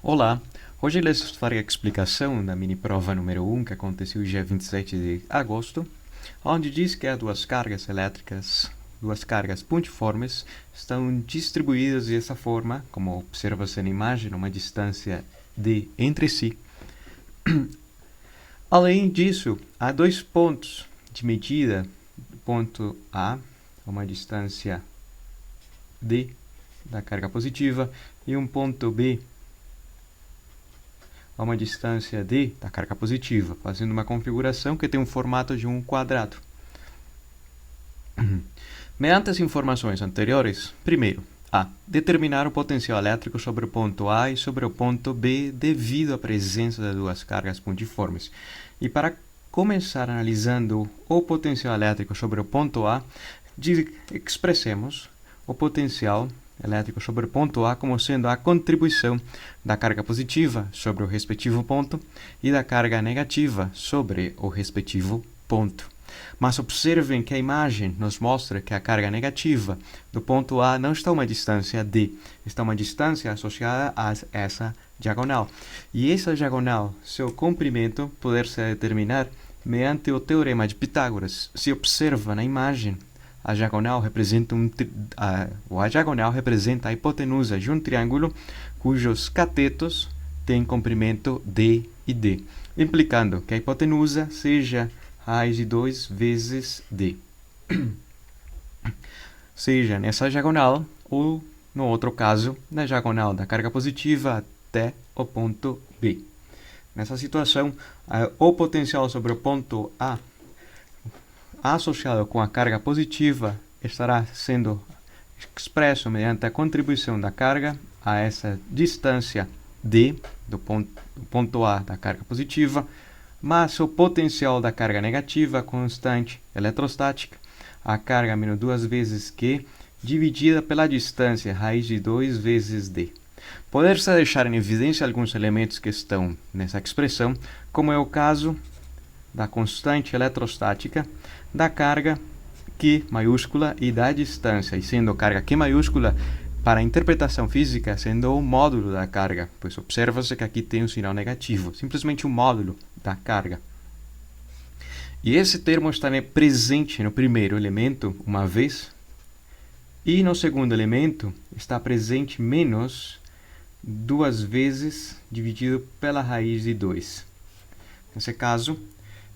Olá, hoje eu lhes farei a explicação da mini-prova número 1 que aconteceu dia 27 de agosto, onde diz que as duas cargas elétricas, duas cargas pontiformes, estão distribuídas dessa forma, como observa-se na imagem, uma distância d entre si. Além disso, há dois pontos de medida, ponto A, uma distância d da carga positiva, e um ponto B, a uma distância d da carga positiva, fazendo uma configuração que tem um formato de um quadrado. Mediante as informações anteriores, primeiro, A. Determinar o potencial elétrico sobre o ponto A e sobre o ponto B devido à presença de duas cargas pontiformes. E para começar analisando o potencial elétrico sobre o ponto A, expressemos o potencial elétrico sobre o ponto A como sendo a contribuição da carga positiva sobre o respectivo ponto e da carga negativa sobre o respectivo ponto. Mas observem que a imagem nos mostra que a carga negativa do ponto A não está a uma distância d, está a uma distância associada a essa diagonal. E essa diagonal, seu comprimento, poder-se determinar mediante o teorema de Pitágoras. Se observa na imagem, a diagonal representa a hipotenusa de um triângulo cujos catetos têm comprimento d e d, implicando que a hipotenusa seja raiz de 2 vezes d. Seja nessa diagonal ou, no outro caso, na diagonal da carga positiva até o ponto B. Nessa situação, o potencial sobre o ponto A associado com a carga positiva estará sendo expresso mediante a contribuição da carga a essa distância d do ponto A da carga positiva, mas o potencial da carga negativa constante eletrostática, a carga menos 2 vezes Q, dividida pela distância raiz de 2 vezes d. Poder-se deixar em evidência alguns elementos que estão nessa expressão, como é o caso da constante eletrostática, da carga Q maiúscula e da distância, e sendo carga Q maiúscula, para a interpretação física, sendo o módulo da carga, pois observa-se que aqui tem um sinal negativo, simplesmente o módulo da carga. E esse termo está presente no primeiro elemento uma vez, e no segundo elemento está presente menos 2 vezes dividido pela raiz de 2. Nesse caso,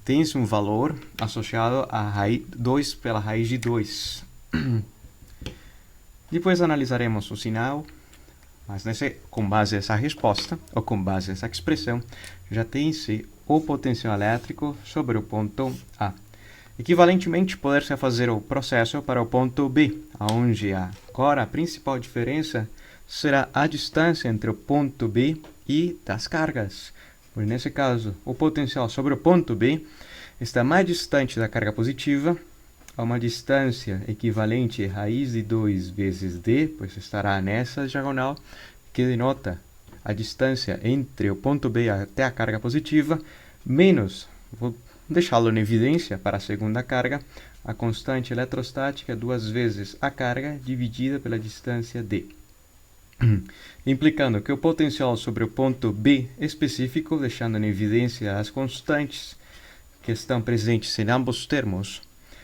tem-se um valor associado a 2 pela raiz de 2. Depois analisaremos o sinal, mas com base nessa resposta, ou com base nessa expressão, já tem-se o potencial elétrico sobre o ponto A. Equivalentemente, poder-se fazer o processo para o ponto B, onde agora a principal diferença será a distância entre o ponto B e das cargas. Pois nesse caso, o potencial sobre o ponto B está mais distante da carga positiva, a uma distância equivalente a raiz de 2 vezes d, pois estará nessa diagonal, que denota a distância entre o ponto B até a carga positiva, menos, vou deixá-lo em evidência para a segunda carga, a constante eletrostática 2 vezes a carga dividida pela distância d. Implicando que o potencial sobre o ponto B específico, deixando em evidência as constantes que estão presentes em ambos termos,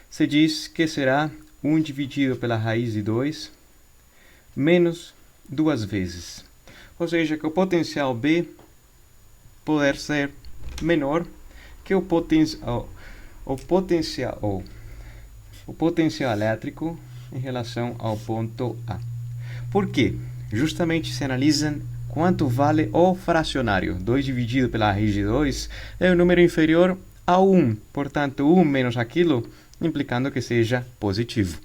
se diz que será 1 dividido pela raiz de 2 menos 2 vezes. Ou seja, que o potencial B poder ser menor que o potencial elétrico em relação ao ponto A. Por quê? Justamente se analisam quanto vale o fracionário. 2 dividido pela raiz de 2 é um número inferior a 1, portanto 1 menos aquilo, implicando que seja positivo.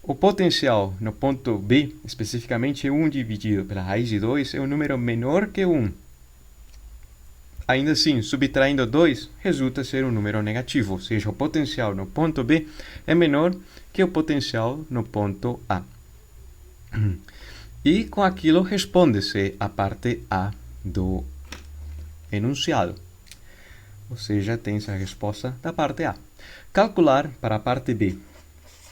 O potencial no ponto B, especificamente 1 dividido pela raiz de 2, é um número menor que 1. Ainda assim, subtraindo 2, resulta ser um número negativo, ou seja, o potencial no ponto B é menor que o potencial no ponto A. E com aquilo responde-se a parte A do enunciado. Ou seja, tem-se a resposta da parte A. Calcular para a parte B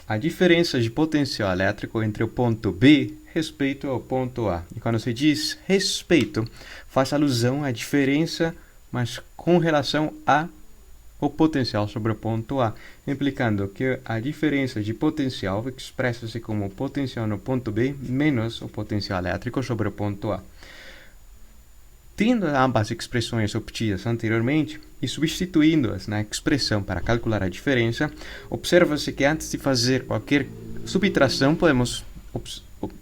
a diferença de potencial elétrico entre o ponto B respeito ao ponto A. E quando se diz respeito, faz alusão à diferença, mas com relação ao potencial sobre o ponto A, implicando que a diferença de potencial expressa-se como potencial no ponto B menos o potencial elétrico sobre o ponto A. Tendo ambas expressões obtidas anteriormente e substituindo-as na expressão para calcular a diferença, observa-se que antes de fazer qualquer subtração podemos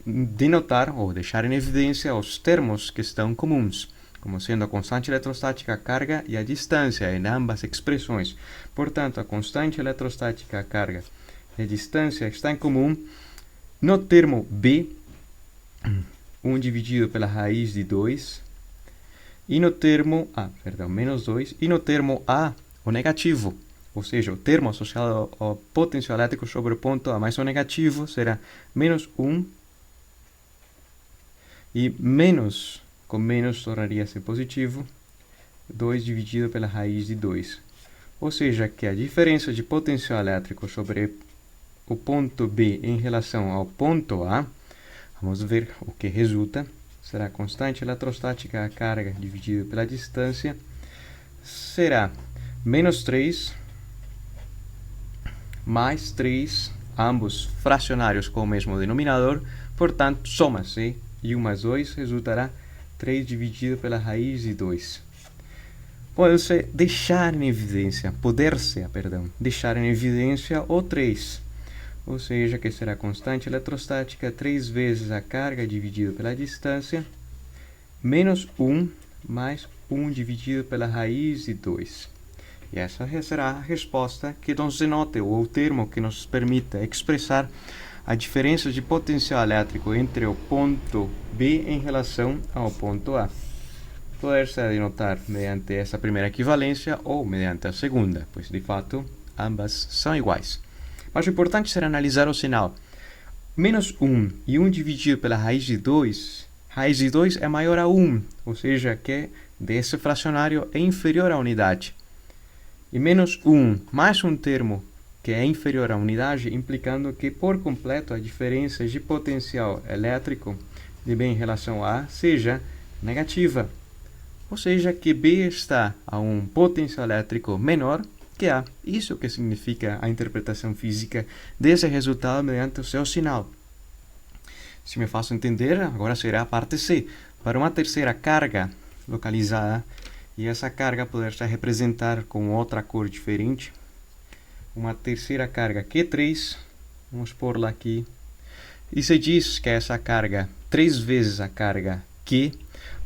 denotar ou deixar em evidência os termos que estão comuns, como sendo a constante eletrostática, a carga e a distância em ambas expressões. Portanto, a constante eletrostática, a carga e a distância está em comum no termo B, 1 dividido pela raiz de 2, e no termo menos 2, e no termo A, o negativo, ou seja, o termo associado ao potencial elétrico sobre o ponto A, mais o negativo será menos 1, e menos, com menos tornaria-se positivo, 2 dividido pela raiz de 2. Ou seja, que a diferença de potencial elétrico sobre o ponto B em relação ao ponto A, vamos ver o que resulta, será a constante eletrostática, a carga, dividido pela distância, será menos 3 mais 3, ambos fracionários com o mesmo denominador, portanto, soma-se, e 1 mais 2 resultará 3 dividido pela raiz de 2. Poder-se deixar em evidência o 3, ou seja, que será a constante eletrostática 3 vezes a carga dividido pela distância, menos 1 mais 1 dividido pela raiz de 2. E essa será a resposta que nos denota, ou o termo que nos permita expressar a diferença de potencial elétrico entre o ponto B em relação ao ponto A. Poder-se denotar mediante essa primeira equivalência ou mediante a segunda, pois de fato ambas são iguais. Mas o importante será analisar o sinal. Menos 1 e 1 dividido pela raiz de 2 é maior a 1, ou seja, que desse fracionário é inferior à unidade. E menos 1 mais um termo que é inferior à unidade, implicando que por completo a diferença de potencial elétrico de B em relação a A seja negativa. Ou seja, que B está a um potencial elétrico menor que A. Isso que significa a interpretação física desse resultado mediante o seu sinal. Se me faço entender, agora será a parte C. Para uma terceira carga localizada, e essa carga poder se representar com outra cor diferente, uma terceira carga Q3, vamos pôr-la aqui, e se diz que essa carga, 3 vezes a carga Q,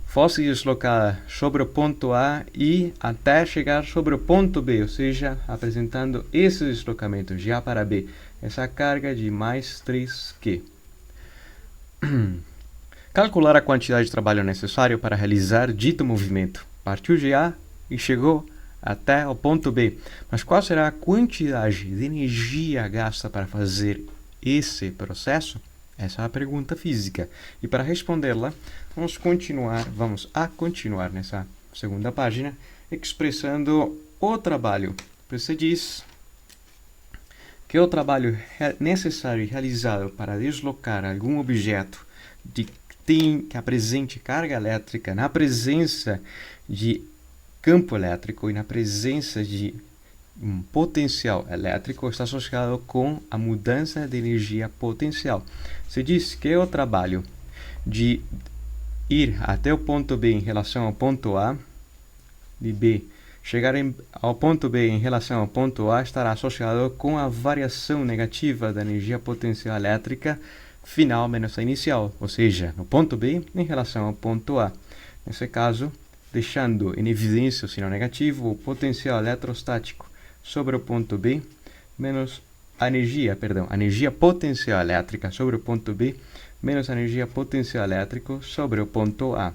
fosse deslocada sobre o ponto A e até chegar sobre o ponto B, ou seja, apresentando esse deslocamento de A para B, essa carga de mais 3Q. Calcular a quantidade de trabalho necessário para realizar dito movimento. Partiu de A e chegou até o ponto B. Mas qual será a quantidade de energia gasta para fazer esse processo? Essa é a pergunta física. E para respondê-la, vamos a continuar nessa segunda página, expressando o trabalho. Você diz que o trabalho necessário e realizado para deslocar algum objeto que apresente carga elétrica na presença de campo elétrico e na presença de um potencial elétrico está associado com a mudança de energia potencial. Se diz que o trabalho de ir até o ponto B em relação ao ponto A, de B chegar ao ponto B em relação ao ponto A estará associado com a variação negativa da energia potencial elétrica final menos a inicial, ou seja, no ponto B em relação ao ponto A. Nesse caso, deixando em evidência o sinal negativo, o potencial eletrostático sobre o ponto B menos a energia potencial elétrica sobre o ponto B menos a energia potencial elétrica sobre o ponto A.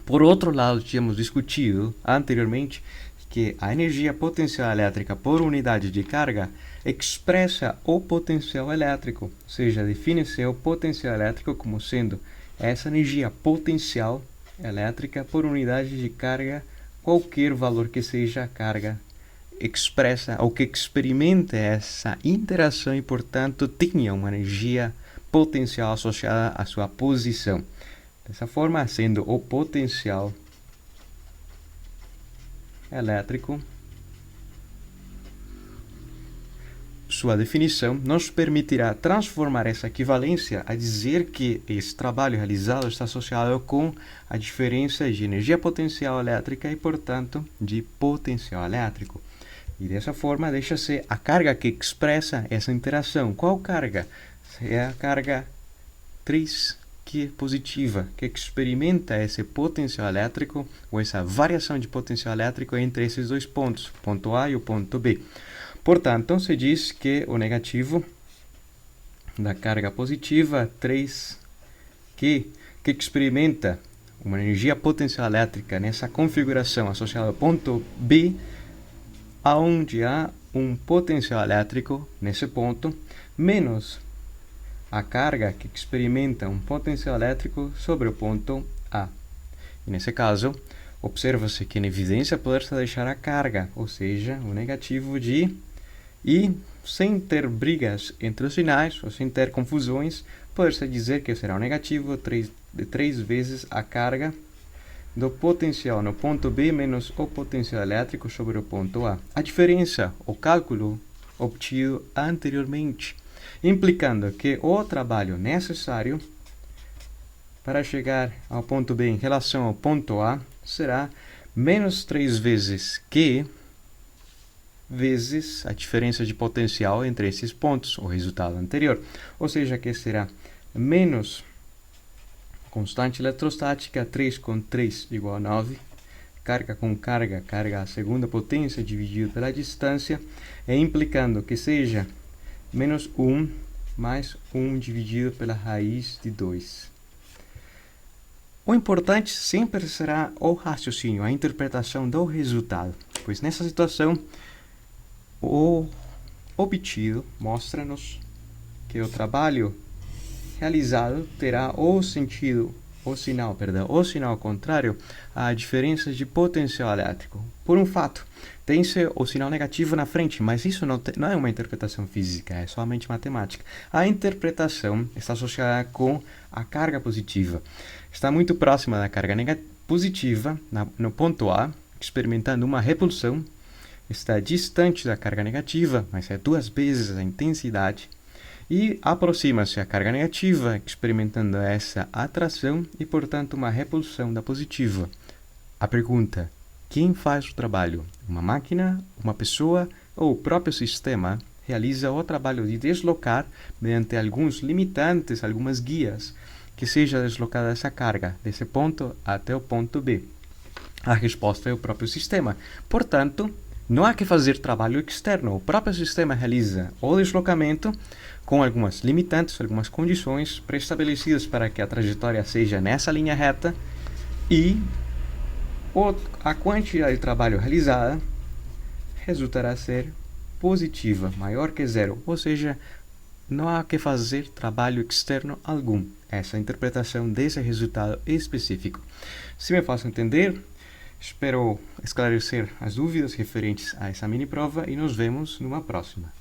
Por outro lado, tínhamos discutido anteriormente que a energia potencial elétrica por unidade de carga expressa o potencial elétrico, ou seja, define-se o potencial elétrico como sendo essa energia potencial elétrica por unidade de carga, qualquer valor que seja a carga expressa ou que experimente essa interação e, portanto, tenha uma energia potencial associada à sua posição. Dessa forma, sendo o potencial elétrico, sua definição nos permitirá transformar essa equivalência a dizer que esse trabalho realizado está associado com a diferença de energia potencial elétrica e, portanto, de potencial elétrico. E dessa forma, deixa-se a carga que expressa essa interação. Qual carga? É a carga 3, que é positiva, que experimenta esse potencial elétrico, ou essa variação de potencial elétrico entre esses dois pontos, o ponto A e o ponto B. Portanto, se diz que o negativo da carga positiva 3, que experimenta uma energia potencial elétrica nessa configuração associada ao ponto B, onde há um potencial elétrico nesse ponto, menos a carga que experimenta um potencial elétrico sobre o ponto A. E nesse caso, observa-se que na evidência pode-se deixar a carga, ou seja, o negativo de... E, sem ter brigas entre os sinais, ou sem ter confusões, pode-se dizer que será o negativo de 3 vezes a carga do potencial no ponto B menos o potencial elétrico sobre o ponto A. A diferença, o cálculo obtido anteriormente, implicando que o trabalho necessário para chegar ao ponto B em relação ao ponto A será menos 3 vezes Q vezes a diferença de potencial entre esses pontos, o resultado anterior. Ou seja, que será menos constante eletrostática, 3 com 3 igual a 9, carga com carga, carga à segunda potência dividido pela distância, e implicando que seja menos 1 mais 1 dividido pela raiz de 2. O importante sempre será o raciocínio, a interpretação do resultado, pois nessa situação o obtido mostra-nos que o trabalho realizado terá o sinal contrário à diferença de potencial elétrico. Por um fato, tem-se o sinal negativo na frente, mas isso não é uma interpretação física, é somente matemática. A interpretação está associada com a carga positiva. Está muito próxima da carga positiva no ponto A, experimentando uma repulsão. Está distante da carga negativa, mas é 2 vezes a intensidade. E aproxima-se a carga negativa, experimentando essa atração e, portanto, uma repulsão da positiva. A pergunta: quem faz o trabalho? Uma máquina, uma pessoa ou o próprio sistema realiza o trabalho de deslocar, mediante alguns limitantes, algumas guias, que seja deslocada essa carga desse ponto até o ponto B? A resposta é o próprio sistema. Portanto, não há que fazer trabalho externo. O próprio sistema realiza o deslocamento com algumas limitantes, algumas condições pré-estabelecidas para que a trajetória seja nessa linha reta, e a quantidade de trabalho realizada resultará ser positiva, maior que 0. Ou seja, não há que fazer trabalho externo algum. Essa é a interpretação desse resultado específico. Se me faço entender, espero esclarecer as dúvidas referentes a essa mini prova e nos vemos numa próxima.